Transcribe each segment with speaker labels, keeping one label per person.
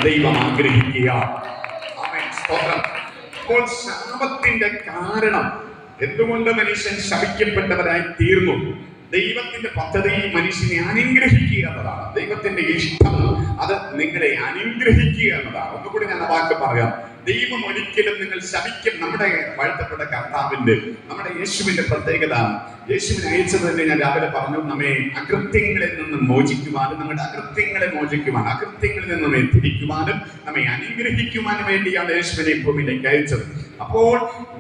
Speaker 1: ദൈവം ആഗ്രഹിക്കുക. സ്തോത്രം. അപ്പോൾ ശാപത്തിന്റെ കാരണം എന്തുകൊണ്ട് മനുഷ്യൻ ശപിക്കപ്പെട്ടവരായി തീർന്നു? ദൈവത്തിന്റെ പദ്ധതി മനുഷ്യനെ അനുഗ്രഹിക്കുക എന്നതാണ്. ദൈവത്തിന്റെ ഇഷ്ടം അത് നിങ്ങളെ അനുഗ്രഹിക്കുക എന്നതാണ്. ഒന്നുകൂടി ഞാൻ ആ വാക്ക് പറയാം. ദൈവം ഒരിക്കലും നിങ്ങൾ ശപിക്കും. നമ്മുടെ വാഴ്ത്തപ്പെട്ട കർത്താവിന്റെ, നമ്മുടെ യേശുവിന്റെ പ്രത്യേകത, യേശുവിനെ അയച്ചത് തന്നെ ഞാൻ രാവിലെ പറഞ്ഞു, നമ്മെ അകൃത്യങ്ങളിൽ നിന്ന് മോചിക്കുവാനും, നമ്മുടെ അകൃത്യങ്ങളെ മോചിക്കുവാനും, അകൃത്യങ്ങളിൽ നിന്ന് നമ്മെ തിരിക്കുവാനും, നമ്മെ അനുഗ്രഹിക്കുവാനും വേണ്ടിയാണ് യേശുവിനെ ഭൂമിയിലേക്ക് അയച്ചത്. അപ്പോൾ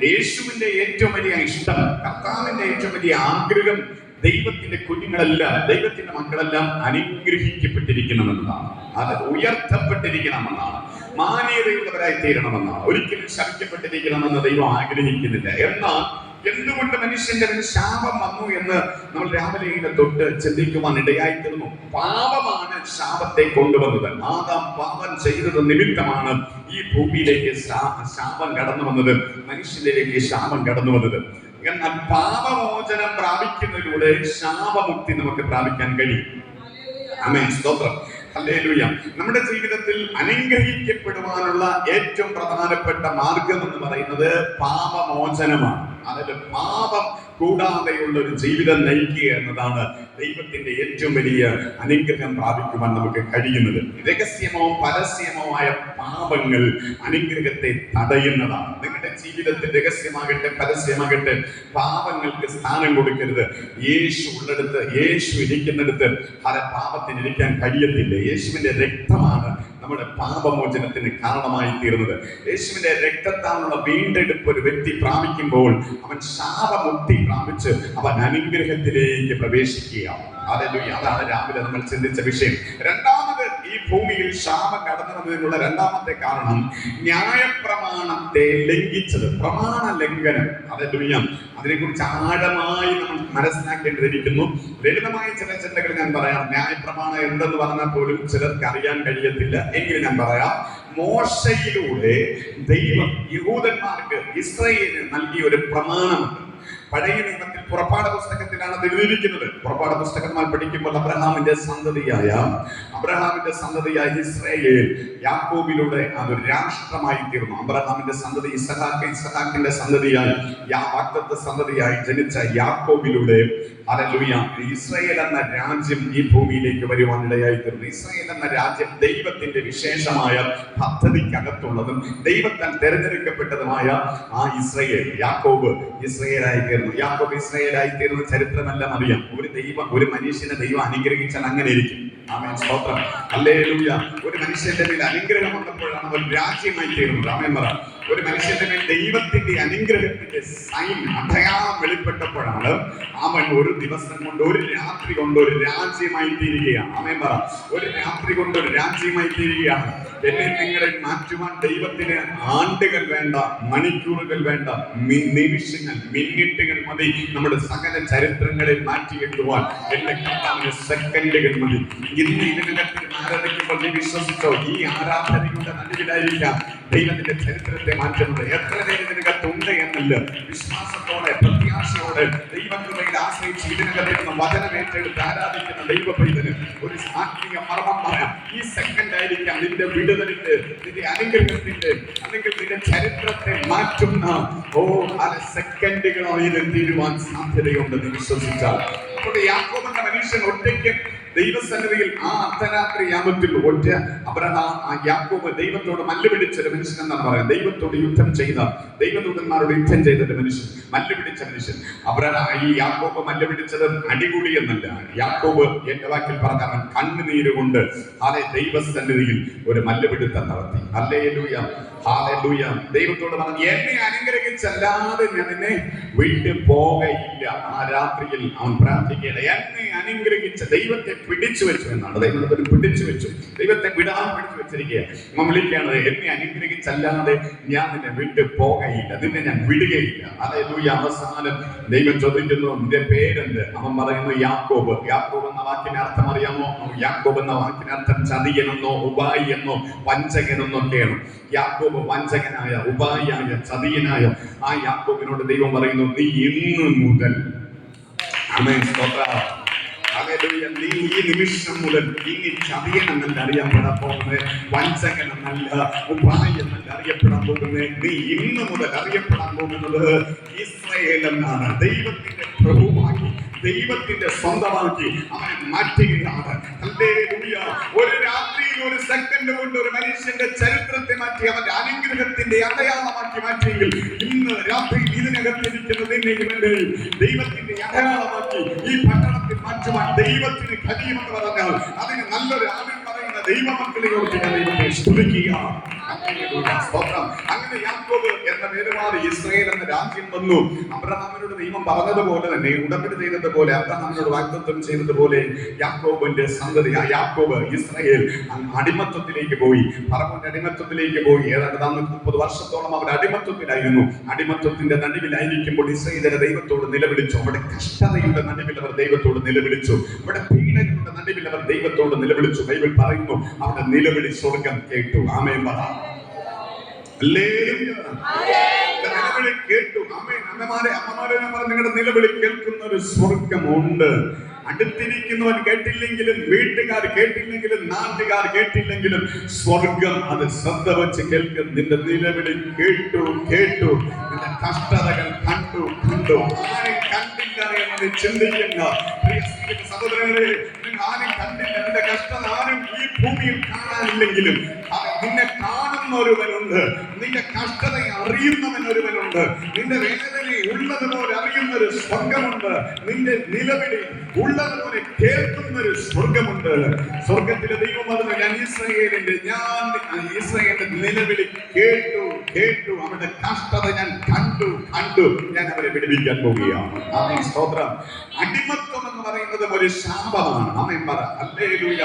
Speaker 1: യേശുവിന്റെ ഏറ്റവും വലിയ ഇഷ്ടം, കർത്താവിന്റെ ഏറ്റവും വലിയ ആഗ്രഹം ദൈവത്തിന്റെ കുഞ്ഞുങ്ങളെല്ലാം, ദൈവത്തിന്റെ മക്കളെല്ലാം അനുഗ്രഹിക്കപ്പെട്ടിരിക്കണമെന്നതാണ്. അത് ഉയർത്തപ്പെട്ടിരിക്കണമെന്നാണ്, മാന്യതയുള്ളവരായി തീരണമെന്നാണ്. ഒരിക്കലും ശപിക്കപ്പെട്ടിരിക്കണമെന്ന് ദൈവം ആഗ്രഹിക്കുന്നില്ല. എന്നാൽ എന്തുകൊണ്ട് മനുഷ്യന്റെ ശാപം വന്നു എന്ന് നമ്മൾ രാവിലെ ഇങ്ങനെ തൊട്ട് ചിന്തിക്കുവാൻ ഇടയായിത്തീർന്നു. പാപമാണ് ശാപത്തെ കൊണ്ടുവന്നത്. ആദാം പാപം ചെയ്തത് നിമിത്തമാണ് ഈ ഭൂമിയിലേക്ക് ശാപം കടന്നു വന്നത്, മനുഷ്യരിലേക്ക് ശാപം കടന്നു വന്നത്. എന്നാൽ പാപമോചനം പ്രാപിക്കുന്നതിലൂടെ ശാപമുക്തി നമുക്ക് പ്രാപിക്കാൻ കഴിയും. ആമേൻ, സ്തോത്രം, ഹല്ലേലൂയ. നമ്മുടെ ജീവിതത്തിൽ അനുഗ്രഹിക്കപ്പെടുവാനുള്ള ഏറ്റവും പ്രധാനപ്പെട്ട മാർഗം എന്ന് പറയുന്നത് പാപമോചനമാണ്. അതിൽ പാപം കൂടാതെയുള്ള ഒരു ജീവിതം നയിക്കുക എന്നതാണ് ദൈവത്തിന്റെ ഏറ്റവും വലിയ അനുഗ്രഹം പ്രാപിക്കുവാൻ നമുക്ക് കഴിയുന്നത്. രഹസ്യമോ പരസ്യമോ ആയ പാപങ്ങൾ അനുഗ്രഹത്തെ തടയുന്നതാണ്. നിങ്ങളുടെ ജീവിതത്തിൽ രഹസ്യമാകട്ടെ പരസ്യമാകട്ടെ പാപങ്ങൾക്ക് സ്ഥാനം കൊടുക്കരുത്. യേശു ഉള്ളിടത്ത്, യേശു ഇരിക്കുന്നിടത്ത് പാപത്തിന് ഇരിക്കാൻ കഴിയത്തില്ല. യേശുവിന്റെ രക്തമാണ് നമ്മുടെ പാപമോചനത്തിന് കാരണമായി തീർന്നത്. യേശുവിന്റെ രക്തത്താലുള്ള വീണ്ടെടുപ്പ് ഒരു വ്യക്തി പ്രാപിക്കുമ്പോൾ അവൻ ശാപമുക്തി പ്രാപിച്ച് അവൻ അനുഗ്രഹത്തിലേക്ക് പ്രവേശിക്കുക. അതാണ് രാവിലെ നമ്മൾ ചിന്തിച്ച വിഷയം. രണ്ടാമത്, ഈ ഭൂമിയിൽ ശാപം കടന്നു വന്നതിനുള്ള രണ്ടാമത്തെ കാരണം ന്യായപ്രമാണത്തെ ലംഘിച്ചത്, പ്രമാണ ലംഘനം. അതിനെക്കുറിച്ച് ആഴമായി നമ്മൾ മനസ്സിലാക്കേണ്ടിയിരിക്കുന്നു. ലളിതമായ ചില ചിന്തകൾ ഞാൻ പറയാം. ന്യായപ്രമാണം എന്തെന്ന് പറഞ്ഞാൽ പോലും ചിലർക്ക് അറിയാൻ കഴിയത്തില്ല. എങ്കിലും ഞാൻ പറയാം. മോശയിലൂടെ ദൈവം യഹൂദന്മാർക്ക്, ഇസ്രായേലിന് നൽകിയ ഒരു പ്രമാണമുണ്ട്. പഴയ നിയമത്തിൽ പുറപ്പാട് പുസ്തകത്തിലാണ് അത് എഴുതിയിരിക്കുന്നത്. പുറപ്പാട് പുസ്തകങ്ങൾ പഠിക്കുമ്പോൾ അബ്രഹാമിന്റെ സന്തതിയായ ഇസ്രായേൽ യാക്കോബിലൂടെ അതൊരു രാഷ്ട്രമായി തീർന്നു. അബ്രഹാമിന്റെ സന്തതി ഇസഹാക്ക്, ഇസഹാക്കിന്റെ സന്തതിയായി വാഗ്ദത്ത സന്തതിയായി ജനിച്ച യാക്കോബിലൂടെ ഇസ്രായേൽ എന്ന രാജ്യം ഈ ഭൂമിയിലേക്ക് വരുവാൻ ഇടയായി തീർന്നു. ഇസ്രായേൽ എന്ന രാജ്യം ദൈവത്തിന്റെ വിശേഷമായ പദ്ധതിക്കകത്തുള്ളതും ദൈവത്താൽ തെരഞ്ഞെടുക്കപ്പെട്ടതുമായ ആ ഇസ്രായേൽ, യാക്കോബ് ഇസ്രായേലായി തീർന്നു. യാക്കോബ് ഇസ്രായേലായി തീർന്ന ചരിത്രമെല്ലാം അറിയാം. ഒരു മനുഷ്യനെ ദൈവം അനുഗ്രഹിച്ചാൽ അങ്ങനെ ഇരിക്കും. ആമേൻ, സ്തോത്രം, ഹല്ലേലൂയ. ഒരു മനുഷ്യന്റെ മേൽ അനുഗ്രഹം വന്നപ്പോഴാണ് അവൻ രാജ്യമായി തീർന്നത്. ആമേൻ പറ. ഒരു മനുഷ്യന്റെ മേൽ ദൈവത്തിന്റെ അനുഗ്രഹത്തിന്റെ സൈൻ, അടയാളം വെളിപ്പെട്ടപ്പോഴാണ് അവൻ ഒരു ദിവസം കൊണ്ട്, ഒരു രാത്രി കൊണ്ട് ഒരു രാജ്യമായി തീരുകയാണ്. ആമേൻ പറ. ഒരു രാത്രി കൊണ്ട് ഒരു രാജ്യമായി തീരുകയാണ്. എന്നെ നിങ്ങളെ മാറ്റുവാൻ ദൈവത്തിന് ആണ്ടുകൾ വേണ്ട, മണിക്കൂറുകൾ വേണ്ട, നിമിഷങ്ങൾ, മിനിറ്റുകൾ മതി. നമ്മുടെ സകല ചരിത്രങ്ങളെ മാറ്റിയെടുക്കുവാൻ എന്റെ കർത്താവിന് സെക്കൻഡുകൾ മതി. ഇന്ന് ഇതിനകത്ത് ആരാധിക്കുമ്പോൾ നീ വിശ്വസിച്ചോ, ഈ ആരാധനയുടെ നടുവിലായിരിക്കാം ദൈവത്തിന്റെ ചരിത്രത്തെ മാറ്റുന്നത്. എത്ര പേര് ഇതിനകത്തുണ്ട് എന്നല്ല, വിശ്വാസത്തോടെ, പ്രത്യാശയോടെ, ദൈവകൃപയിൽ ആശ്രയിച്ച് ഇതിനകത്ത് വചനം ഏറ്റെടുത്ത് ആരാധിക്കുന്ന ദൈവ പൈതന് ഒരു ആത്മീയ മർമ്മം പറയാം. ഈ സെക്കൻഡ് ആയിരിക്കാം നിന്റെ വിടുതലിന്റെ, നിന്റെ അനുഗ്രഹത്തിന്റെ, അല്ലെങ്കിൽ നിന്റെ ചരിത്രത്തെ മാറ്റുന്ന പല സെക്കൻഡുകളായി തീരുവാൻ സാധ്യതയുണ്ട് നീ വിശ്വസിച്ചാൽ. അപ്പോൾ യാക്കോബ് എന്ന മനുഷ്യൻ ഒറ്റയ്ക്ക് ദൈവസന്നിധിയിൽ ആ അർദ്ധരാത്രി യാമത്തിൽ യാക്കോബ് ദൈവത്തോട് മല്ലുപിടിച്ചൊരു മനുഷ്യൻ എന്നാണ് പറയുന്നത്. ദൈവത്തോട് യുദ്ധം ചെയ്ത, ദൈവദൂതന്മാരോട് യുദ്ധം ചെയ്തൊരു മനുഷ്യൻ, മല്ലുപിടിച്ച മനുഷ്യൻ. ഈ യാക്കോബ് മല്ലുപിടിച്ചത് അടികൂടി എന്നല്ല. യാക്കോബ് എന്റെ വാക്കിൽ പറഞ്ഞാൽ അവൻ കണ്ണുനീര് കൊണ്ട് ദൈവസന്നിധിയിൽ ഒരു മല്ലുപിടുത്തം നടത്തി. Hallelujah, hallelujah. ദൈവത്തോട് പറഞ്ഞു, എന്നെ അനുഗ്രഹിച്ചല്ലാതെ ഞാൻ നിന്നെ വിട്ടു പോകയില്ല. ആ രാത്രിയിൽ അവൻ പ്രാർത്ഥിക്കുകയാണ്, എന്നെ അനുഗ്രഹിച്ച ദൈവത്തെ പിടിച്ചു വെച്ചു എന്നാണ്. ദൈവത്തെ പിടിച്ചു വെച്ചു, ദൈവത്തെ വിടാൻ പിടിച്ചു വെച്ചിരിക്കുക. അവൻ വിളിക്കുകയാണ്, എന്നെ അനുഗ്രഹിച്ചല്ലാതെ ഞാൻ നിന്നെ വിട്ടു പോകയില്ല, നിന്നെ ഞാൻ വിടുകയില്ല. ഹല്ലേലൂയ. അവസാനം ദൈവം ചോദിക്കുന്നു, നിന്റെ പേരെന്ത്? അവൻ പറയുന്നു യാക്കോബ്. യാക്കോബ് എന്ന വാക്കിന് അർത്ഥം അറിയാമോ? യാക്കോബ് എന്ന വാക്കിന് അർത്ഥം ചതിയനെന്നോ ഉപായി എന്നോ വഞ്ചകനെന്നൊക്കെയാണ്. യാക്കോബ് വഞ്ചകനായ, ഉപായിയായ, ചതിയനായ ആ യാക്കോബിനോട് ദൈവം പറയുന്നു, നീ ഇന്ന് മുതൽ, ആമേൻ, സ്തോത്രം, ഹല്ലേലൂയ. നീ ഈ നിമിഷം മുതൽ ഇനി ചതിയൻ എന്നല്ല അറിയപ്പെടാൻ പോകുന്നത്, വഞ്ചകൻ എന്നല്ല, ഉപായി എന്നല്ല അറിയപ്പെടാൻ പോകുന്നത്. നീ ഇന്ന് മുതൽ അറിയപ്പെടാൻ പോകുന്നത് ഇസ്രായേൽ എന്നാണ്. ദൈവത്തിന്റെ പ്രഭുവാക്കി, ദൈവത്തിന്റെ സ്വന്തമാക്കി അവനെ മാറ്റുകയാണ്. ഹല്ലേലൂയ. ഒരു രാത്രിയിൽ ഒരു സെക്കൻഡ് കൊണ്ട് ഒരു മനുഷ്യന്റെ ചരിത്രത്തെ മാറ്റി അവന്റെ അനുഗ്രഹത്തിന്റെ അടയാളമാക്കി മാറ്റിയെങ്കിൽ ഇന്ന് രാത്രി ഇതിനകത്തിരിക്കുന്ന നിന്നെയും എന്റെയും ദൈവത്തിന്റെ അടയാളമാക്കി ഈ പട്ടണത്തിൽ മാറ്റുവാൻ ദൈവത്തിന് കഴിയുമെന്ന് പറഞ്ഞാൽ അതിന് നല്ലൊരു ആദ്യം പറയുന്ന ദൈവമക്കളെ ഓർത്ത് ഞാൻ ദൈവത്തെ സ്തുതിക്കുക. അങ്ങനെ യാക്കോബ് എന്ന പേര് മാറി ഇസ്രായേൽ എന്ന രാജ്യം വന്നു. അബ്രഹാമിനോട് ദൈവം പറഞ്ഞതുപോലെ തന്നെ, ഉടമ്പടി ചെയ്തതുപോലെ, അബ്രഹാമിനോട് വാഗ്ദത്തം ചെയ്തതുപോലെ യാക്കോബിന്റെ സന്തതി യാക്കോബ് ഇസ്രായേൽ അടിമത്വത്തിലേക്ക് പോയി. ഫറവോന്റെ അടിമത്വത്തിലേക്ക് പോയി. ഏതാണ്ട് 30 വർഷത്തോളം അവർ അടിമത്വത്തിലായിരുന്നു. അടിമത്വത്തിന്റെ നടുവിലായിരിക്കുമ്പോൾ ഇസ്രായേലിന്റെ ദൈവത്തോട് നിലവിളിച്ചു. അവിടെ കഷ്ടതയുടെ നടുവിൽ അവർ ദൈവത്തോട് നിലവിളിച്ചു. അവിടെ പീഡനങ്ങളുടെ നടുവിൽ അവർ ദൈവത്തോട് നിലവിളിച്ചു. ബൈബിൾ പറയുന്നു അവിടെ നിലവിളി സ്വർഗം കേട്ടു. ആമേൻ പറ. നിലവിളി കേട്ടു. ആമേൻ. അമ്മമാരെ നിങ്ങളുടെ നിലവിളി കേൾക്കുന്ന ഒരു സ്വർഗമുണ്ട്. അടുത്തിരിക്കുന്നവൻ കേട്ടില്ലെങ്കിലും, വീട്ടുകാർ കേട്ടില്ലെങ്കിലും, നാട്ടുകാർ കേട്ടില്ലെങ്കിലും സ്വർഗം അത് ശ്രദ്ധ വെച്ച് കേൾക്കും. നിന്റെ നിലവിളി കേട്ടു കേട്ടു. നിന്റെ കഷ്ടതകൾ കണ്ടു കണ്ടു. ആരും കണ്ടില്ല എന്ന് ചിന്തിക്കുന്ന പ്രിയ സഹോദരങ്ങളെ, ആരും കണ്ടില്ല, നിന്റെ കഷ്ടത ആരും ഈ ഭൂമിയിൽ കാണാനില്ലെങ്കിലും നിന്നെ കാണുന്ന ഒരുവനുണ്ട്. നിന്റെ കഷ്ടതയെ അറിയുന്നവൻ ഒരുവനുണ്ട്. നിന്റെ വേദനയെ ഉള്ളതുപോലെ അറിയുന്ന ഒരു സ്വർഗമുണ്ട്. നിന്റെ നിലവിളി ഉള്ളതുപോലെ കേൾക്കുന്ന ഒരു സ്വർഗമുണ്ട്. സ്വർഗത്തിലെ ദൈവം പറഞ്ഞു, ഞാൻ ഇസ്രായേലിന്റെ നിലവിളി കേട്ടു കേട്ടു. അവരുടെ കഷ്ടത ഞാൻ കണ്ടു കണ്ടു. ഞാൻ അവരെ വിടുവിക്കാൻ പോവുകയാണ്. ആമേൻ. സ്തോത്രം. അടിമത്വം എന്ന് പറയുന്നത് ഒരു ശാപമാണ്. ആമേൻ പറ. ഹല്ലേലൂയ.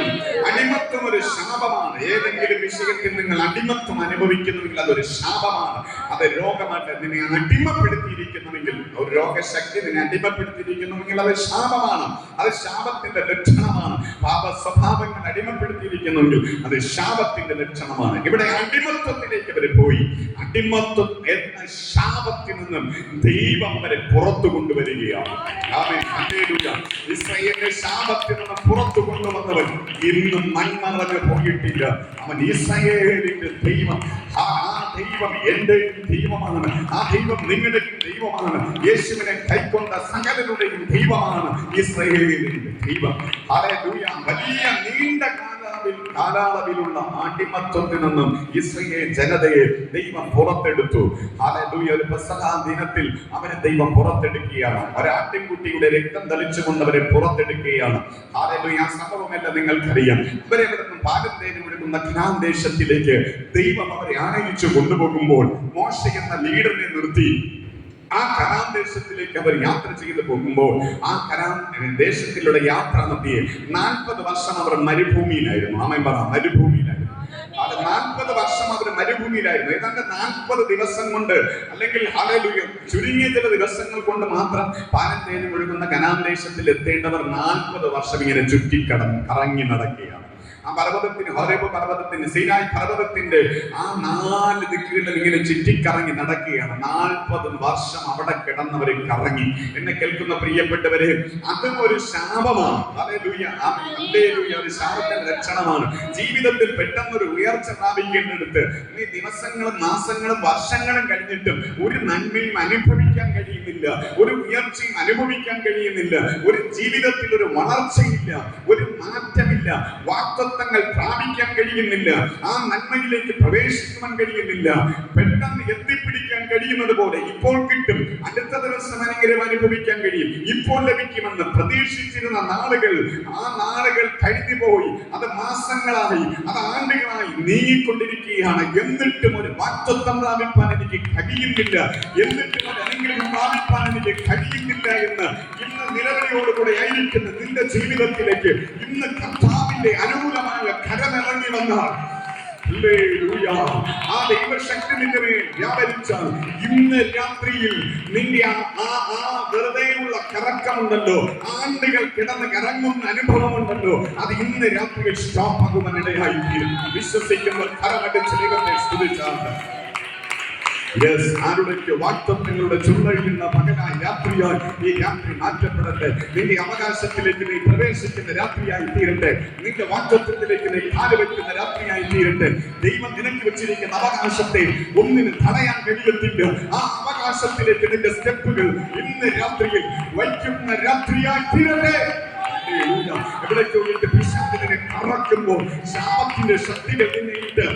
Speaker 1: അടിമത്വം ഒരു ശാപമാണ്. ഏതെങ്കിലും വിഷയത്തിൽ നിങ്ങൾ അടിമത്വം അനുഭവിക്കുന്നുവെങ്കിൽ അതൊരു ശാപമാണ്. അത് രോഗമായിട്ട് നിന്നെ അടിമപ്പെടുത്തിയിരിക്കുന്നുവെങ്കിൽ, ഒരു രോഗശക്തി നിന്നെ അടിമപ്പെടുത്തിയിരിക്കുന്നുവെങ്കിൽ അത് ശാപമാണ്. അത് ശാപത്തിന്റെ ലക്ഷണമാണ്. പാപ സ്വഭാവങ്ങൾ അടിമപ്പെടുത്തിയിരിക്കുന്നുവെങ്കിൽ അത് ശാപത്തിന്റെ ലക്ഷണമാണ്. ഇവിടെ അടിമത്വത്തിലേക്ക് അവർ പോയി. അടിമത്വം എന്ന ശാപത്തിൽ നിന്നും ദൈവം അവരെ പുറത്തു കൊണ്ടുവരികയാണ്. ആമേൻ. ഹല്ലേലൂയ. ഇസ്രായേലിനെ ശാപത്തിൽ നിന്ന് പുറത്തു കൊണ്ടുവന്നവൻ ഇന്നും മൺമറഞ്ഞു പോയിട്ടില്ല. അവൻ ഇസ്രായേലിന്റെ ദൈവം. ആ ദൈവം എന്റെ ദൈവമാണ്. ആ ദൈവം നിങ്ങളുടെയും ദൈവമാണ്. യേശുവിനെ കൈക്കൊണ്ട സകലരുടെയും ദൈവമാണ് ഇസ്രായേലിന്റെ ദൈവം. ഹല്ലേലൂയ. വലിയ നീണ്ട കാലയളവിലുള്ള അടിമത്വത്തിൽ നിന്നും ഇസ്രായേൽ ജനതയെ ദൈവം പുറത്തെടുത്തു. ഹല്ലേലൂയ. ഒരു പെസഹ ദിനത്തിൽ അവരെ ദൈവം പുറത്തെടുക്കുകയാണ്. ഒരാട്ടിൻകുട്ടിയുടെ രക്തം തളിച്ചുകൊണ്ട് അവരെ പുറത്തെടുക്കുകയാണ്. ഹല്ലേലൂയ. ആ സംഭവമെല്ലാം നിങ്ങൾക്കറിയാം. ഇവരെ ഇവിടുന്ന് പാലും തേനും എടുക്കുന്ന കനാൻ ദേശത്തിലേക്ക് ദൈവം അവരെ ആനയിച്ചു കൊണ്ടുപോകുമ്പോൾ മോശെ എന്ന ലീഡറിനെ നിർത്തി ആ കനാൻ ദേശത്തിലേക്ക് അവർ യാത്ര ചെയ്തു പോകുമ്പോൾ ആ കനാൻ ദേശത്തിലുള്ള യാത്ര നടത്തിയ 40 വർഷം അവർ മരുഭൂമിയിലായിരുന്നു. ആമേൻ പറ. മരുഭൂമിയിലായിരുന്നു. അത് 40 വർഷം അവർ മരുഭൂമിയിലായിരുന്നു. ഏതാണ്ട് 40 ദിവസം കൊണ്ട്, അല്ലെങ്കിൽ ഹല്ലേലൂയ, ചുരുങ്ങിയ ചില ദിവസങ്ങൾ കൊണ്ട് മാത്രം പാലും തേനും ഒഴുകുന്ന കനാൻ ദേശത്തിൽ എത്തേണ്ടവർ 40 വർഷം ഇങ്ങനെ കറങ്ങി നടക്കുകയാണ്. ആ പർവ്വതത്തിന്, ഹോരേബ് പർവ്വതത്തിന്, സീനായി പർവ്വതത്തിന്റെ ആ 4 ദിക്കുകളിൽ ഇങ്ങനെ ചുറ്റിക്കറങ്ങി നടക്കുകയാണ്. 40 വർഷം അവിടെ കിടന്നവരെ കറങ്ങി. എന്നെ കേൾക്കുന്ന പ്രിയപ്പെട്ടവരെ, അതും ഒരു ശാപമാണ്. ഹല്ലേലൂയ. ഹല്ലേലൂയ. ഒരു ശാപത്തിന്റെ ലക്ഷണമാണ്. ജീവിതത്തിൽ പെട്ടെന്നൊരു ഉയർച്ച പ്രാപിക്കേണ്ടടുത്ത് ഇനി ദിവസങ്ങളും മാസങ്ങളും വർഷങ്ങളും കഴിഞ്ഞിട്ടും ഒരു നന്മയും അനുഭവിക്കാൻ കഴിയുന്നില്ല, ഒരു ഉയർച്ചയും അനുഭവിക്കാൻ കഴിയുന്നില്ല, ഒരു ജീവിതത്തിൽ ഒരു വളർച്ചയില്ല, ഒരു മാറ്റമില്ല, വാഗ്ദത്തങ്ങൾ പ്രാപിക്കാൻ കഴിയുന്നില്ല, ആ നന്മയിലേക്ക് പ്രവേശിക്കുവാൻ കഴിയുന്നില്ല. പെട്ടെന്ന് എത്തിപ്പിടിക്കാൻ കഴിയുന്നത് പോലെ ഇപ്പോൾ കിട്ടും, അടുത്ത ദിവസം അനുഗ്രഹം അനുഭവിക്കാൻ കഴിയും, ഇപ്പോൾ ലഭിക്കുമെന്ന് പ്രതീക്ഷിച്ചിരുന്ന നാളുകൾ, ആ നാളുകൾ കഴിഞ്ഞു പോയി. അത് മാസങ്ങളായി, അത് ആണ്ടുകളായി നീങ്ങിക്കൊണ്ടിരിക്കുകയാണ്. എന്നിട്ടും ഒരു വാഗ്ദത്തം പ്രാപിപ്പാൻ എനിക്ക് കഴിയുന്നില്ല, എന്നിട്ടും ഒരു അനുഗ്രഹം പ്രാപിപ്പാൻ എനിക്ക് കഴിയുന്നില്ല എന്ന് ഇന്ന് നിലവിളിയോടുകൂടെ ആയിരിക്കുന്ന നിന്റെ ജീവിതത്തിലേക്ക് ഇന്ന് കർത്താവിന്റെ അനുകൂലമായ കരമിറങ്ങി വന്നാൽ, ആ ദൈവശക്തി നിന്റെ മേൽ വ്യാപരിച്ചാൽ ഇന്ന് രാത്രിയിൽ നിന്റെ ആ വെറുതെയുള്ള കറക്കമുണ്ടല്ലോ, ആണ്ടുകൾ കിടന്ന് കറങ്ങുന്ന അനുഭവമുണ്ടല്ലോ, അത് ഇന്ന് രാത്രിയിൽ സ്റ്റോപ്പ് ആകുവാനിടയായി തീരും. വിശ്വസിക്കുമ്പോൾ കരമടിച്ച് ദൈവത്തെ സ്തുതിച്ചാൽ യെസ്, ആരുടെയൊക്കെ വാഗ്ദത്തങ്ങളുടെ ചുള്ളയിലുള്ള പകലായി രാത്രിയായി ഈ രാത്രി മാറ്റപ്പെടട്ടെ. നിന്റെ അവകാശത്തിലേക്ക് നീ പ്രവേശിക്കുന്ന രാത്രിയായി തീരട്ടെ. നിന്റെ വാഗ്ദത്തത്തിലേക്ക് നീ കാലുവെക്കുന്ന രാത്രിയായി തീരട്ടെ. ദൈവം നിനക്ക് വെച്ചിരിക്കുന്ന അവകാശത്തെ ഒന്നിന് തടയാൻ കഴിയത്തില്ല. ആ അവകാശത്തിലേക്ക് നിന്റെ സ്റ്റെപ്പുകൾ ഇന്ന് രാത്രിയിൽ വയ്ക്കുന്ന രാത്രിയായി തീരട്ടെ. എവിടേക്ക് പിശാചിനെ കറക്കുമ്പോൾ, ശാപത്തിന്റെ ശക്തികൾ നിന്നെ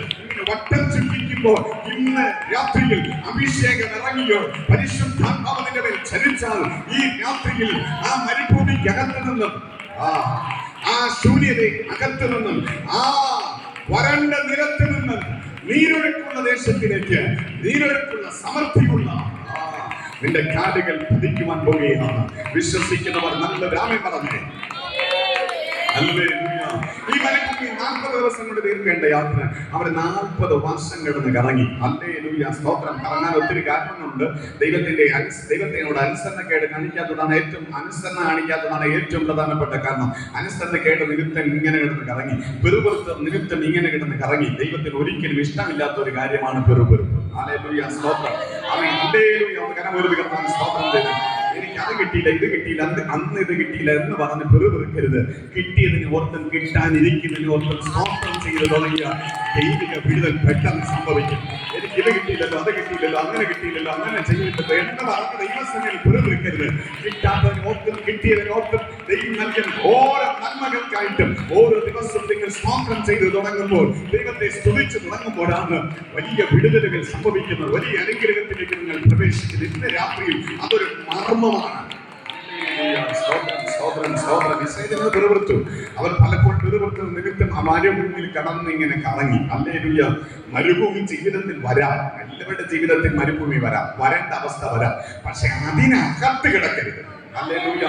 Speaker 1: വട്ടം ചുറ്റിക്കുമ്പോൾ, ഇന്ന് രാത്രിയിൽ അഭിഷേകം ഇറങ്ങിയോ പരിശുദ്ധാത്മാവിന്റെ മേൽ ചലിച്ചാൽ ഈ രാത്രിയിൽ ആ മരുഭൂമിക്ക് അകത്തു നിന്നും, ആ ശൂന്യത അകത്തു നിന്നും, ആ വരണ്ട നിലത്ത് നിന്നും നീരൊഴുക്കുള്ള ദേശത്തിലേക്ക്, നീരൊഴുക്കുള്ള സമൃദ്ധിയുള്ള നിന്റെ കാലുകൾ പതിക്കുവാൻ പോവുകയാണ്. വിശ്വസിക്കുന്നവർ നല്ല രാമൻ പറഞ്ഞേ. ഈ മരുഭൂമി 40 ദിവസം കൊണ്ട് തീർക്കേണ്ട യാത്ര അവർ 40 വർഷം കിടന്ന് കറങ്ങി. ഹല്ലേലൂയ, സ്തോത്രം. കറങ്ങാൻ ഒത്തിരി കാരണങ്ങളുണ്ട്. ദൈവത്തിനോട് അനുസരണക്കേട് കാണിക്കാത്തതാണ് ഏറ്റവും പ്രധാനപ്പെട്ട കാരണം. അനുസരണക്കേട് നിമിത്തം ഇങ്ങനെ കിടന്ന് കറങ്ങി, പെറുപെറുത്ത് നിമിത്തം ഇങ്ങനെ കിടന്ന് കറങ്ങി. ദൈവത്തിന് ഒരിക്കലും ഇഷ്ടമില്ലാത്ത ഒരു കാര്യമാണ് പെറുപെറുപ്പ്. ഹല്ലേലൂയ, സ്തോത്രം. ആമേൻ. ഹല്ലേലൂയ. കരമൊരു കർത്താവിന് സ്തോത്രം ചെയ്യണം. എനിക്ക് അത് കിട്ടിയില്ല, ഇത് കിട്ടിയില്ല, അന്ന് ഇത് കിട്ടിയില്ല എന്ന് പറഞ്ഞ് പെറുപെറുക്കരുത്. കിട്ടിയതിന് ഓർത്തും കിട്ടാനിരിക്കുന്നതിന് ഓർത്തും സ്തോത്രം ചെയ്ത് തുടങ്ങിയ ദൈവിക വിടുതൽ പെട്ടെന്ന് സംഭവിക്കും. എനിക്ക് ഇത് കിട്ടിയില്ലല്ലോ, അത് കിട്ടിയില്ലല്ലോ, അങ്ങനെ കിട്ടിയില്ലല്ലോ, അങ്ങനെ ചെയ്തിട്ട് എന്ന് പറഞ്ഞ് ദൈവസേനയിൽ പെറുപെറുക്കരുത്. കിട്ടാത്തതിന് ഓർത്തും കിട്ടിയതിന് ഓർത്തും ദൈവം നൽകിയ ഓരോ നന്മകൾക്കായിട്ടും ഓരോ ദിവസവും നിങ്ങൾ സ്തോത്രം ചെയ്ത് തുടങ്ങുമ്പോൾ, ദൈവത്തെ സ്തുതിച്ച് തുടങ്ങുമ്പോഴാണ് വലിയ വിടുതലുകൾ സംഭവിക്കുന്നത്. വലിയ അനുഗ്രഹത്തിലേക്ക് നിങ്ങൾ പ്രവേശിക്കുന്നത്. ഇന്ന് രാത്രിയിൽ അതൊരു മർമ്മമാണ്. അവർ പലപ്പോഴും പെറുപെറുത്ത നിമിത്തം ആ മരുഭൂമിയിൽ കടന്ന് ഇങ്ങനെ കറങ്ങി. ഹല്ലേലൂയ. മരുഭൂമി ജീവിതത്തിൽ വരാം, എല്ലാവരുടെ ജീവിതത്തിൽ മരുഭൂമി വരാം, വരേണ്ട അവസ്ഥ വരാം. പക്ഷെ അതിനകത്ത് കിടക്കരുത്. ഹല്ലേലൂയ.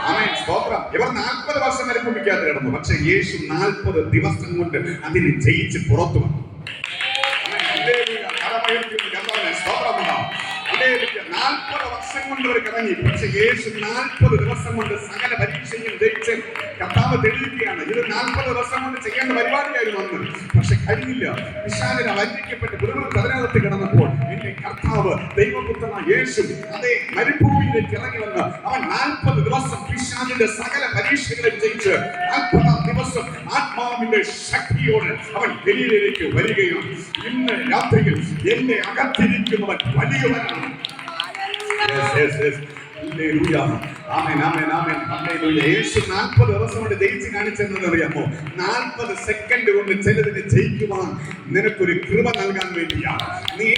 Speaker 1: ആമേൻ, സ്തോത്രം. ഇവർ 40 വർഷം മരുഭൂമിക്കകത്ത് കിടന്നു. പക്ഷെ യേശു 40 ദിവസം കൊണ്ട് അതിനെ ജയിച്ച് പുറത്തു വന്നു. 40 വർഷം കൊണ്ട് അവർ കറങ്ങി. പക്ഷെ യേശു 40 ദിവസം കൊണ്ട് സകല പരീക്ഷയും ജയിച്ച് കർത്താവ് തെളിയിക്കുകയാണ്. ഇത് 40 ദിവസം കൊണ്ട് ചെയ്യേണ്ട പരിപാടിയായിരുന്നു അന്ന്. പക്ഷെ കഴിഞ്ഞില്ല. പിശാചിനെ വഞ്ചിക്കപ്പെട്ട് അതിനകത്ത് കിടന്നപ്പോൾ എന്റെ കർത്താവ് ദൈവപുത്രനായ യേശു അതേ മരുഭൂമിയിലേക്ക് ഇറങ്ങി വന്ന് അവൻ 40 ദിവസം പിശാചിന്റെ സകല പരീക്ഷകളെ ജയിച്ച് 40 ദിവസം ആത്മാവിന്റെ ശക്തിയോടെ അവൻ ഗലീലയിലേക്ക് വരികയാണ്. ഇന്ന് രാത്രിയിൽ എന്റെ അകത്തിരിക്കുന്നവൻ വലിയവനാണ്. യേശു 40 ദിവസം കൊണ്ട് ജയിച്ച് കാണിച്ചെന്ന് അറിയാമോ? 40 സെക്കൻഡ് കൊണ്ട് ചിലതിനെ ജയിക്കുവാൻ നിനക്കൊരു കൃപ നൽകാൻ വേണ്ടിയാണ്. നീ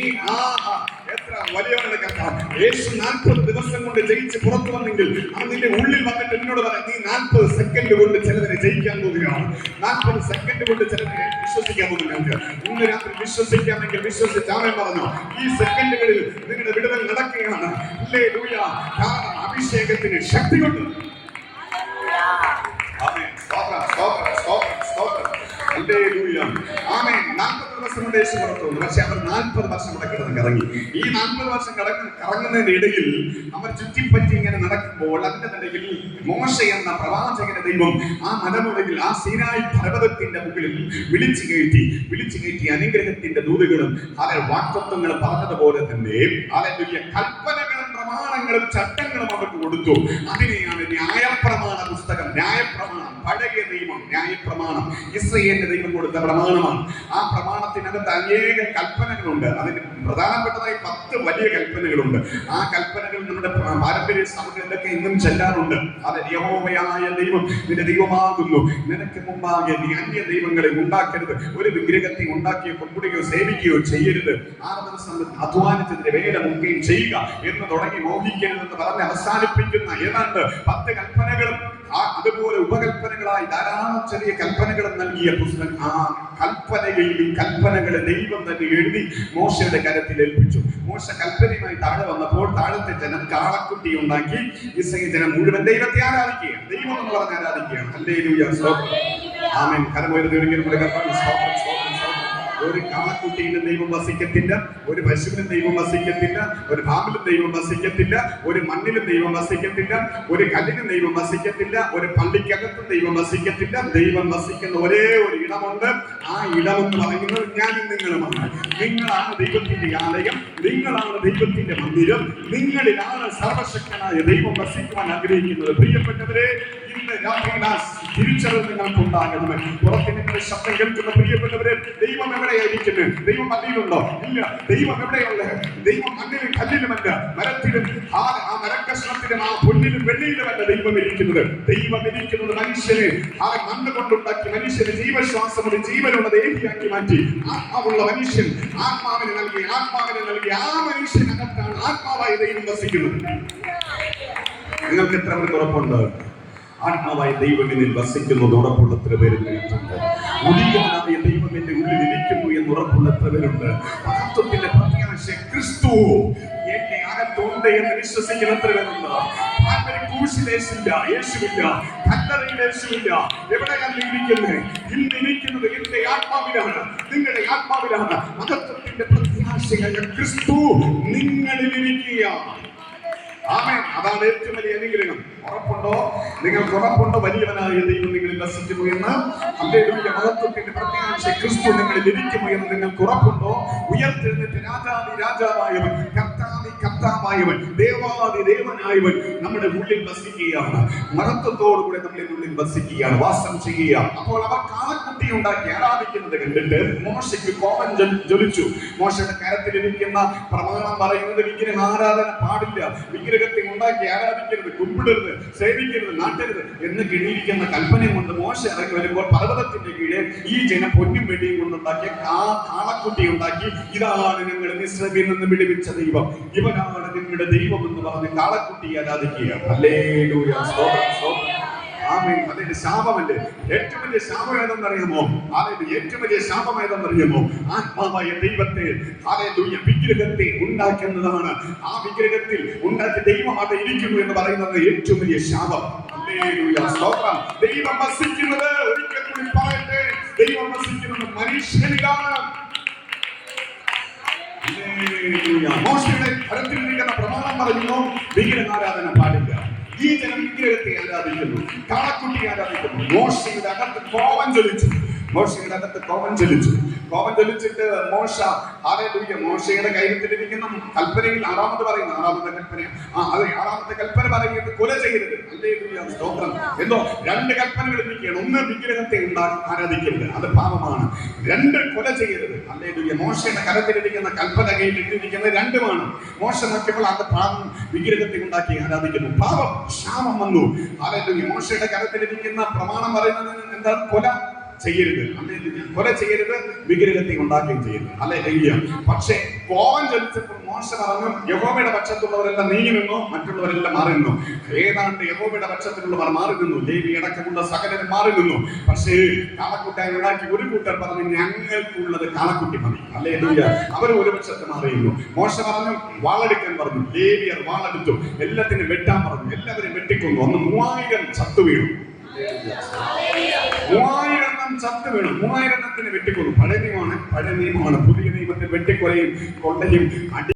Speaker 1: എത്ര വലിയവരുടെ കർത്താവ്. യേശു 40 ദിവസം കൊണ്ട് ജയിച്ച് പുറത്തു വന്നെങ്കിൽ അവൻ നിന്റെ ഉള്ളിൽ വന്നിട്ട് എന്നോട് പറയാം, നീ 40 സെക്കൻഡ് കൊണ്ട് ചിലതിനെ ജയിക്കാൻ പോവുകയാണ്. 40 സെക്കൻഡ് കൊണ്ട് ചിലതിനെ വിശ്വസിക്കാൻ പോകുന്നുണ്ട്. ഇന്ന് രാത്രി വിശ്വസിക്കാമെങ്കിൽ വിശ്വസിച്ചാമേ പറഞ്ഞു. ഈ സെക്കൻഡുകളിൽ നിങ്ങളുടെ വിടുതൽ നടക്കുകയാണ്. ഹല്ലേലൂയ. കാരണം അഭിഷേകത്തിന് ശക്തി കൊണ്ട്. ആമേൻ. സ്തോത്രം, സ്തോത്രം, സ്തോത്രം, സ്തോത്രം. ഹല്ലേലൂയ. ആമേൻ. 40 ദിവസം കൊണ്ട് യേശു പുറത്തു വന്നു. പക്ഷെ അവർ 40 വർഷം കൂടെ കിടന്ന് കറങ്ങി. ഈ 40 വർഷം കറങ്ങുന്നതിന്റെ ഇടയിൽ അവർ ചുറ്റിപ്പറ്റി ഇങ്ങനെ നടക്കുമ്പോൾ അതിന്റെ ഇടയിൽ മോശ എന്ന പ്രവാചകനെ ദൈവം ആ മലമുകളിൽ, ആ സീനായി പർവ്വതത്തിന്റെ മുകളിൽ വിളിച്ചു കയറ്റി അനുഗ്രഹത്തിന്റെ ദൂതുകളും അവരെ വാഗ്ദത്തങ്ങളും പറഞ്ഞതുപോലെ തന്നെ ഹല്ലേലൂയ കൽപ്പനകളും പ്രമാണങ്ങളും ചട്ടങ്ങളും അവർക്ക് കൊടുത്തു. അതിനെയാണ് ന്യായപ്രമാണ പുസ്തകം. ന്യായപ്രമാണം, പഴയ നിയമം, ന്യായപ്രമാണം ഇസ്രായേലിന്റെ ദൈവം കൊടുത്ത പ്രമാണമാണ്. ആ പ്രമാണത്തിനകത്ത് അനേക കൽപ്പനകളുണ്ട്. അതിന് പ്രധാനപ്പെട്ടതായി 10 വലിയ കൽപ്പനകളുണ്ട്. ആ കൽപ്പനകൾ നമ്മുടെ പാരമ്പര്യ സഭകളിലൊക്കെ ഇന്നും ചെല്ലാറുണ്ട്. അത് യഹോവയായ ദൈവം നിന്റെ ദൈവമാകുന്നു. നിനക്ക് മുമ്പാകെ നീ അന്യ ദൈവങ്ങളെ ഉണ്ടാക്കരുത്. ഒരു വിഗ്രഹത്തെ ഉണ്ടാക്കിയോ കൊണ്ടുകയോ സേവിക്കുകയോ ചെയ്യരുത്. 6 ദിവസം അധ്വാനിച്ചതിന്റെ വേല മുക്കുകയും ചെയ്യുക എന്ന് തുടങ്ങി മോഹിക്കരുതെന്ന് പറഞ്ഞ് അവസാനിപ്പിക്കുന്ന ഏതാണ്ട് 10 കൽപ്പനകളും അതുപോലെ ഉപകൽപ്പനകളായി ധാരാളം ചെറിയ കൽപ്പനകളും നൽകിയ പുസ്തകം. ആ കൽപ്പനകളെ ദൈവം തന്നെ എഴുതി മോശയുടെ കരത്തിൽ ഏൽപ്പിച്ചു. മോശ കൽപ്പനയുമായി താഴെ വന്നപ്പോൾ താഴത്തെ ജനം കാളക്കുട്ടി ഉണ്ടാക്കി ഇസ്രായേൽ ജനം മുഴുവൻ ദൈവത്തെ ആരാധിക്കുകയാണ്. ദൈവം എന്ന് പറഞ്ഞ് ആരാധിക്കുകയാണ്. ഹല്ലേലൂയ. ആമേൻ. കരമുയർത്തി ഒരിക്കലും സ്തോത്രം, സ്തോത്രം, സ്തോത്രം. ഒരു കാളക്കുട്ടിയിലും ദൈവം വസിക്കത്തില്ല, ഒരു പശുവിനും ദൈവം വസിക്കത്തില്ല, ഒരു പാമ്പിലും ദൈവം വസിക്കത്തില്ല, ഒരു മണ്ണിലും ദൈവം വസിക്കത്തില്ല, ഒരു കല്ലിനും ദൈവം വസിക്കത്തില്ല, ഒരു പള്ളിക്കകത്തും ദൈവം വസിക്കത്തില്ല. ദൈവം വസിക്കുന്ന ഒരേ ഒരു ഇടമുണ്ട്. ആ ഇടം എന്ന് പറയുന്നത് ഞാനും നിങ്ങളുമാണ്. നിങ്ങളാണ് ദൈവത്തിന്റെ ആലയം, നിങ്ങളാണ് ദൈവത്തിന്റെ മന്ദിരം, നിങ്ങളിലാണ് സർവശക്തനായ ദൈവം വസിക്കുവാൻ ആഗ്രഹിക്കുന്നത്. പ്രിയപ്പെട്ടവരെ, ഇന്ന് രാത്രി തിരിച്ചറിവ് നിങ്ങൾക്കുണ്ടാകണം. പുറത്ത് നിങ്ങളുടെ ശബ്ദം കേൾക്കുന്ന പ്രിയപ്പെട്ടവരെ, ദൈവം എവിടെയായിരിക്കുന്നത്? ദൈവം പള്ളിയിലുണ്ടോ? ഇല്ല. ദൈവം എവിടെയുള്ളത്? ദൈവം മണ്ണിലും കല്ലിലുമല്ല, മരത്തിലും ആ മരക്കഷ്ണത്തിലും ആ പൊന്നിലും വെള്ളിയിലുമല്ല ദൈവം ഇരിക്കുന്നത്. ദൈവം ഇരിക്കുന്നത് മനുഷ്യനെ ആ മണ്ണ് കൊണ്ടുണ്ടാക്കി മനുഷ്യന് ജീവശ്വാസമുള്ള ജീവനുള്ള ദേഹിയാക്കി മാറ്റി ആത്മാവുള്ള മനുഷ്യൻ ആത്മാവിനെ നൽകി ആ മനുഷ്യനകത്താണ് ആത്മാവായി ദൈവം വസിക്കുന്നത്. നിങ്ങൾക്ക് എത്ര പേർക്ക് ഉറപ്പുണ്ട്? ആത്മാവായ ദൈവം എന്നിൽ വസിക്കുന്നത് ഉറപ്പുള്ള എത്ര പേര് നിങ്ങൾക്കുണ്ട്? ഉദിയവനായ ദൈവം എന്റെ ഉള്ളിൽ ഇരിക്കുന്നു എന്ന് ഉറപ്പുള്ള എത്ര പേരുണ്ട്? മഹത്വത്തിന്റെ പ്രത്യാശ ക്രിസ്തു എന്റെ അകത്തുണ്ട് എന്ന് വിശ്വസിക്കുന്ന എത്ര പേരുണ്ട്? ക്രൂശിലേശില്ല, യേശുവില്ല, കല്ലറയിൽ യേശുവില്ല. എവിടെയാണ് ഇരിക്കുന്നത്? ഇന്ന് ഇരിക്കുന്നത് എന്റെ ആത്മാവിലാണ്, നിങ്ങളുടെ ആത്മാവിലാണ്. മഹത്വത്തിന്റെ പ്രത്യാശയായ ക്രിസ്തു നിങ്ങളിൽ ഇരിക്കുക. ആമേൻ. അതാണ് ഏറ്റവും വലിയ അനുഗ്രഹം. ഉറപ്പുണ്ടോ? നിങ്ങൾക്ക് ഉറപ്പുണ്ടോ വലിയവനായ ദൈവം നിങ്ങളിൽ വസിക്കുന്നു എന്ന്? ഹല്ലേലൂയ. മഹത്വത്തിന്റെ പ്രത്യാശ ക്രിസ്തു നിങ്ങളിൽ ഇരിക്കുന്നു എന്ന് നിങ്ങൾക്ക് ഉറപ്പുണ്ടോ? ഉയർത്തെഴുന്നേറ്റ് രാജാതി രാജാവായവൻ, കർത്താതി കർത്താവായവൻ, ദേവാതി ദേവനായവൻ നമ്മുടെ ഉള്ളിൽ വസിക്കുകയാണ്. മഹത്വത്തോടുകൂടെ നമ്മുടെ ഉള്ളിൽ വസിക്കുകയാണ്, വാസം ചെയ്യുകയാണ്. അപ്പോൾ അവർ കാളക്കുട്ടി ഉണ്ടാക്കി ആരാധിക്കുന്നത് കണ്ടിട്ട് മോശയ്ക്ക് കോപം ജ്വലിച്ചു. മോശയുടെ കരത്തിലിരിക്കുന്ന പ്രമാണം പറയുന്നത് വിഗ്രഹ ആരാധന പാടില്ല, വിഗ്രഹത്തെ ഉണ്ടാക്കി ആരാധിക്കരുത്, കുമ്പിടരുത്, സേവിക്കരുത്, നാട്ടരുത് എന്ന് കിഴിയിരിക്കുന്ന കൽപ്പനയും കൊണ്ട് മോശ ഇറങ്ങി വരുമ്പോൾ പർവ്വതത്തിന്റെ കീഴെ ഈ ജനം പൊന്നും വെടിയും കൊണ്ടുണ്ടാക്കിയ കാളക്കുട്ടി ഉണ്ടാക്കി. ഇതാണ് ഞങ്ങളുടെ മിസ്രയിൽ നിന്ന് വിടുവിച്ച ദൈവം, ഇവനാണ് നിങ്ങളുടെ ദൈവം എന്ന് പറഞ്ഞ് കാളക്കുട്ടിയെ ആരാധിക്കുക. ഹല്ലേലൂയ, സ്തോത്രം, സ്തോത്രം. ആമേൻ. അതിന്റെ ശാപമല്ലേ? ഏറ്റവും വലിയ ശാപം ഏതെന്നറിയാമോ? അതിന്റെ ഏറ്റവും വലിയ ശാപം ഏതെന്നറിയാമോ? ആത്മാവായ ദൈവത്തെ, ഹല്ലേലൂയ, വിഗ്രഹത്തെ ഉണ്ടാക്കുന്നതാണ്. ആ വിഗ്രഹത്തിൽ ഉണ്ടാക്കി ദൈവം അവിടെ ഇരിക്കുന്നു എന്ന് പറയുന്നത് ഏറ്റവും വലിയ ശാപം. ഹല്ലേലൂയ, സ്തോത്രം. ദൈവം വസിക്കുന്നത്, ഒരിക്കൽ കൂടി പറയട്ടെ, ദൈവം വസിക്കുന്നത് മനുഷ്യനിലാണ്. മോശയുടെ കരത്തിലിരിക്കുന്ന പ്രമാണം പറയുന്നു വിഗ്രഹാരാധന പാടില്ല. ഈ ജനം വിഗ്രഹത്തെ ആരാധിക്കുന്നു, കാളക്കുട്ടി ആരാധിക്കുന്നു. മോശയുടെ അകത്ത് കോപം ജ്വലിച്ചു. കോപം ജ്വലിച്ചിട്ട് മോശ, ഹല്ലേലൂയ, മോശയുടെ കൈവത്തിലിരിക്കുന്ന കൽപ്പനയിൽ ആറാമത്തെ കൽപ്പന പറയുന്നത് കൊല ചെയ്യരുത്. ഹല്ലേലൂയ, സ്തോത്രം. എന്തോ രണ്ട് കൽപ്പനകൾ ഇരിക്കുകയാണ്. ഒന്ന്, വിഗ്രഹത്തെ ആരാധിക്കരുത്, അത് പാപമാണ്. രണ്ട്, കൊല ചെയ്യരുത്. ഹല്ലേലൂയ. മോശയുടെ കരത്തിലിരിക്കുന്ന കൽപ്പന കയ്യിലിട്ടിരിക്കുന്നത് രണ്ടുമാണ്. മോശ നോക്കിയപ്പോൾ അത് പാപം, വിഗ്രഹത്തെ ഉണ്ടാക്കി ആരാധിക്കുന്നു, പാപം, ശാപം വന്നു. ഹല്ലേലൂയ. മോശയുടെ കരത്തിലിരിക്കുന്ന പ്രമാണം പറയുന്നത് എന്താണ്? കൊല ചെയ്യരുത്. കൊല ചെയ്യരുത്, വിഗ്രഹത്തെ ഉണ്ടാക്കുകയും ചെയ്യരുത്. ഹല്ലേലൂയ. പക്ഷേ കോപം ജ്വലിച്ചപ്പോൾ മോശ പറഞ്ഞു, യഹോവയുടെ പക്ഷത്തുള്ളവരെല്ലാം നീങ്ങി നിന്നു, മറ്റുള്ളവരെല്ലാം മാറി നിന്നു. ഏതാണ്ട് യഹോവയുടെ പക്ഷത്തിലുള്ളവർ മാറി നിന്നു, ലേവി അടക്കമുള്ള സകലരും മാറി നിന്നു. പക്ഷേ കാളക്കുട്ടിയെ ഉണ്ടാക്കി ഒരു കൂട്ടർ പറഞ്ഞു, ഞങ്ങൾക്കുള്ളത് കാളക്കുട്ടി മതി. ഹല്ലേലൂയ. അവർ ഒരു പക്ഷത്ത് മാറി നിന്നു. മോശ പറഞ്ഞു, വാളെടുക്കാൻ പറഞ്ഞു. ലേവിയർ വാളെടുത്തു, എല്ലാത്തിനും വെട്ടാൻ പറഞ്ഞു. എല്ലാവരും വെട്ടിക്കൊന്നു. അന്ന് 3000 ചത്തു വീണു. 3000 ചത്തു വീണു. 3000 വെട്ടിക്കൊന്നു. പഴയ നിയമമാണ്. പുതിയ നിയമത്തിൽ വെട്ടിക്കൊലയും കൊള്ളയും